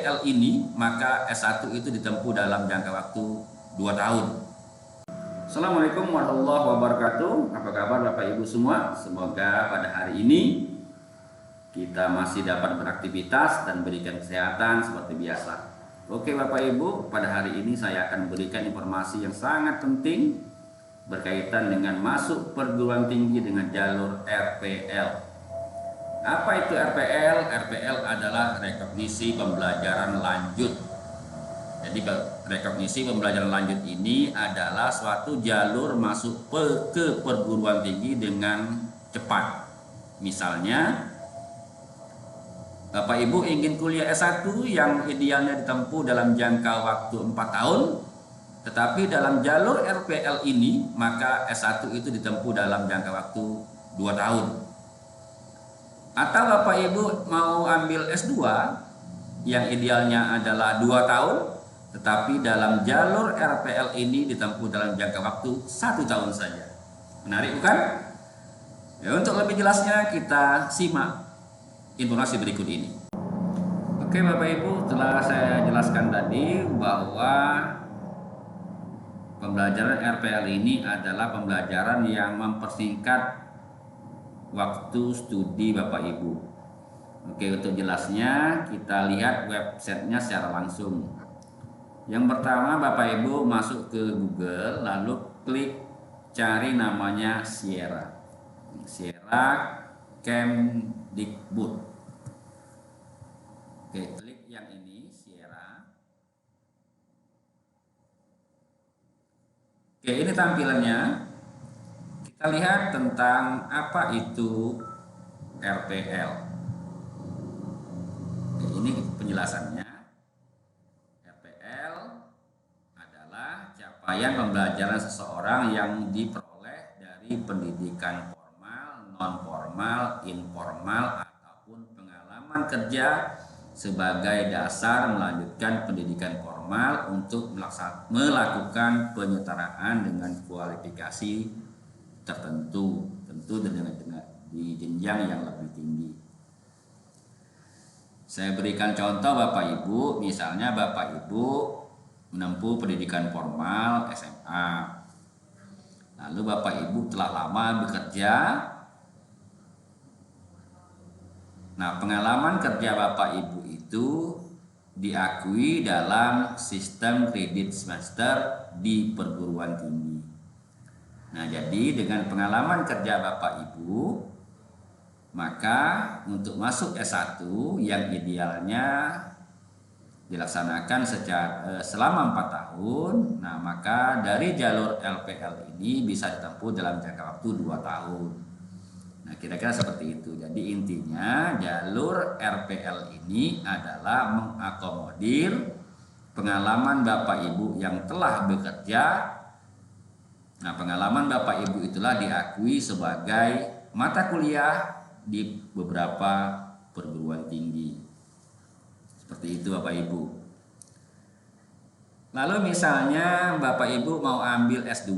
RPL ini, maka S1 itu ditempuh dalam jangka waktu 2 tahun. Assalamualaikum warahmatullahi wabarakatuh. Apa kabar Bapak Ibu semua? Semoga pada hari ini kita masih dapat beraktivitas dan berikan kesehatan seperti biasa. Oke Bapak Ibu, pada hari ini saya akan memberikan informasi yang sangat penting berkaitan dengan masuk perguruan tinggi dengan jalur RPL. Apa itu RPL? RPL adalah rekognisi pembelajaran lanjut. Jadi rekognisi pembelajaran lanjut ini adalah suatu jalur masuk ke perguruan tinggi dengan cepat. Misalnya, Bapak Ibu ingin kuliah S1 yang idealnya ditempuh dalam jangka waktu 4 tahun, tetapi dalam jalur RPL ini, maka S1 itu ditempuh dalam jangka waktu 2 tahun. Atau Bapak Ibu mau ambil S2 yang idealnya adalah 2 tahun, tetapi dalam jalur RPL ini ditempuh dalam jangka waktu 1 tahun saja. Menarik bukan? Ya, untuk lebih jelasnya kita simak informasi berikut ini. Oke Bapak Ibu, telah saya jelaskan tadi bahwa pembelajaran RPL ini adalah pembelajaran yang mempersingkat waktu studi Bapak Ibu. Oke, untuk jelasnya kita lihat websitenya secara langsung. Yang pertama Bapak Ibu masuk ke Google, lalu klik cari namanya Sierra Kemdikbud. Oke, klik yang ini Sierra. Oke, ini tampilannya. Kita lihat tentang apa itu RPL. Ini penjelasannya. RPL adalah capaian pembelajaran seseorang yang diperoleh dari pendidikan formal, non-formal, informal, ataupun pengalaman kerja sebagai dasar melanjutkan pendidikan formal untuk melakukan penyetaraan dengan kualifikasi tertentu, tentu dengan di jenjang yang lebih tinggi. Saya berikan contoh Bapak Ibu, misalnya Bapak Ibu menempuh pendidikan formal SMA, lalu Bapak Ibu telah lama bekerja. Nah, pengalaman kerja Bapak Ibu itu diakui dalam sistem kredit semester di perguruan tinggi. Nah, jadi dengan pengalaman kerja Bapak Ibu, maka untuk masuk S1 yang idealnya dilaksanakan selama 4 tahun, nah maka dari jalur RPL ini bisa ditempuh dalam jangka waktu 2 tahun. Nah, kira-kira seperti itu. Jadi intinya jalur RPL ini adalah mengakomodir pengalaman Bapak Ibu yang telah bekerja. Nah, pengalaman Bapak Ibu itulah diakui sebagai mata kuliah di beberapa perguruan tinggi. Seperti itu Bapak Ibu. Lalu misalnya Bapak Ibu mau ambil S2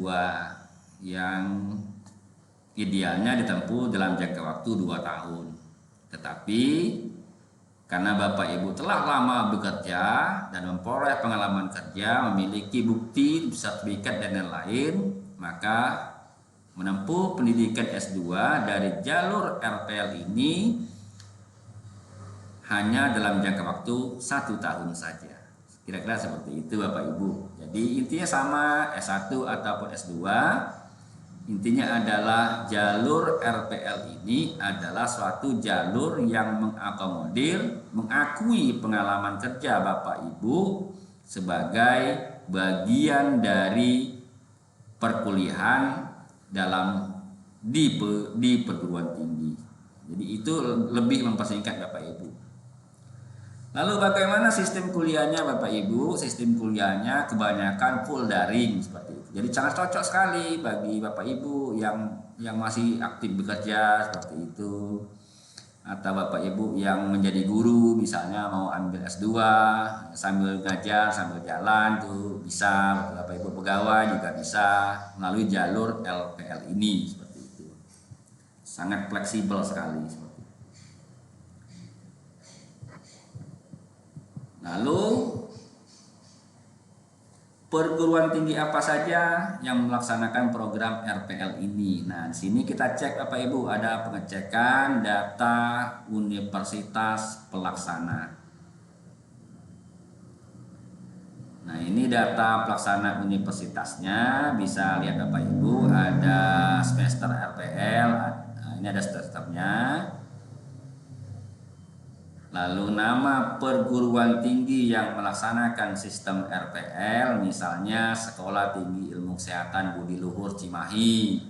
yang idealnya ditempuh dalam jangka waktu 2 tahun. Tetapi karena Bapak Ibu telah lama bekerja dan memperoleh pengalaman kerja, memiliki bukti, sertifikat dan lain-lain, maka menempuh pendidikan S2 dari jalur RPL ini hanya dalam jangka waktu 1 tahun saja. Kira-kira seperti itu Bapak Ibu. Jadi intinya sama, S1 ataupun S2, intinya adalah jalur RPL ini adalah suatu jalur yang mengakomodir, mengakui pengalaman kerja Bapak Ibu sebagai bagian dari perkuliahan di perguruan tinggi. Jadi itu lebih mempersingkat Bapak Ibu. Lalu bagaimana sistem kuliahnya Bapak Ibu? Sistem kuliahnya kebanyakan full daring seperti itu. Jadi sangat cocok sekali bagi Bapak Ibu yang masih aktif bekerja seperti itu. Atau Bapak Ibu yang menjadi guru, misalnya mau ambil S2 sambil ngajar, sambil jalan tuh bisa. Bapak Ibu pegawai juga bisa melalui jalur RPL ini seperti itu. Sangat fleksibel sekali seperti itu. Lalu perguruan tinggi apa saja yang melaksanakan program RPL ini? Nah, di sini kita cek Bapak Ibu, ada pengecekan data universitas pelaksana. Nah, ini data pelaksana universitasnya, bisa lihat Bapak Ibu, ada semester RPL, nah, ini ada semesternya. Lalu nama perguruan tinggi yang melaksanakan sistem RPL, misalnya Sekolah Tinggi Ilmu Kesehatan Budi Luhur Cimahi.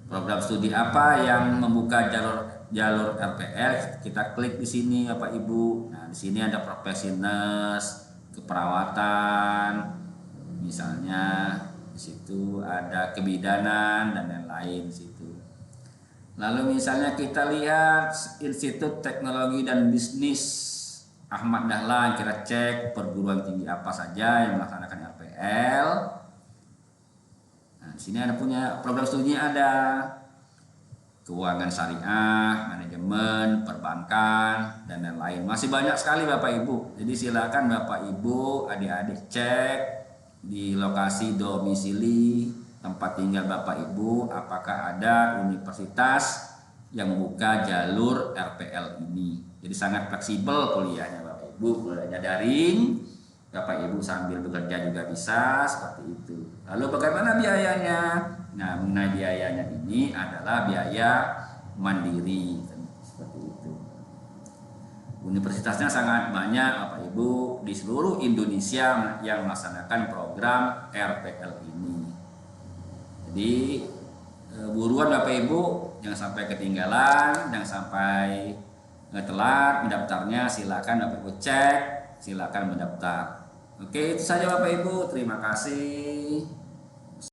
Program studi apa yang membuka jalur RPL? Kita klik di sini Bapak Ibu. Nah, di sini ada profesi nurse, keperawatan, misalnya di situ ada kebidanan dan lain-lain di situ. Lalu misalnya kita lihat Institut Teknologi dan Bisnis Ahmad Dahlan, kita cek perguruan tinggi apa saja yang melaksanakan RPL. Nah, di sini ada punya program studinya, ada keuangan syariah, manajemen, perbankan, dan lain-lain. Masih banyak sekali Bapak Ibu. Jadi silakan Bapak Ibu, adik-adik cek di lokasi domisili tempat tinggal Bapak Ibu, apakah ada universitas yang membuka jalur RPL ini. Jadi sangat fleksibel kuliahnya Bapak Ibu, kuliahnya daring, Bapak Ibu sambil bekerja juga bisa, seperti itu. Lalu bagaimana biayanya? Nah, mengenai biayanya ini adalah biaya mandiri, seperti itu. Universitasnya sangat banyak Bapak Ibu di seluruh Indonesia yang melaksanakan program RPL ini. Jadi buruan Bapak Ibu, jangan sampai ketinggalan, jangan sampai telat mendaftarnya. Silakan Bapak Ibu cek, silakan mendaftar. Oke, itu saja Bapak Ibu, terima kasih.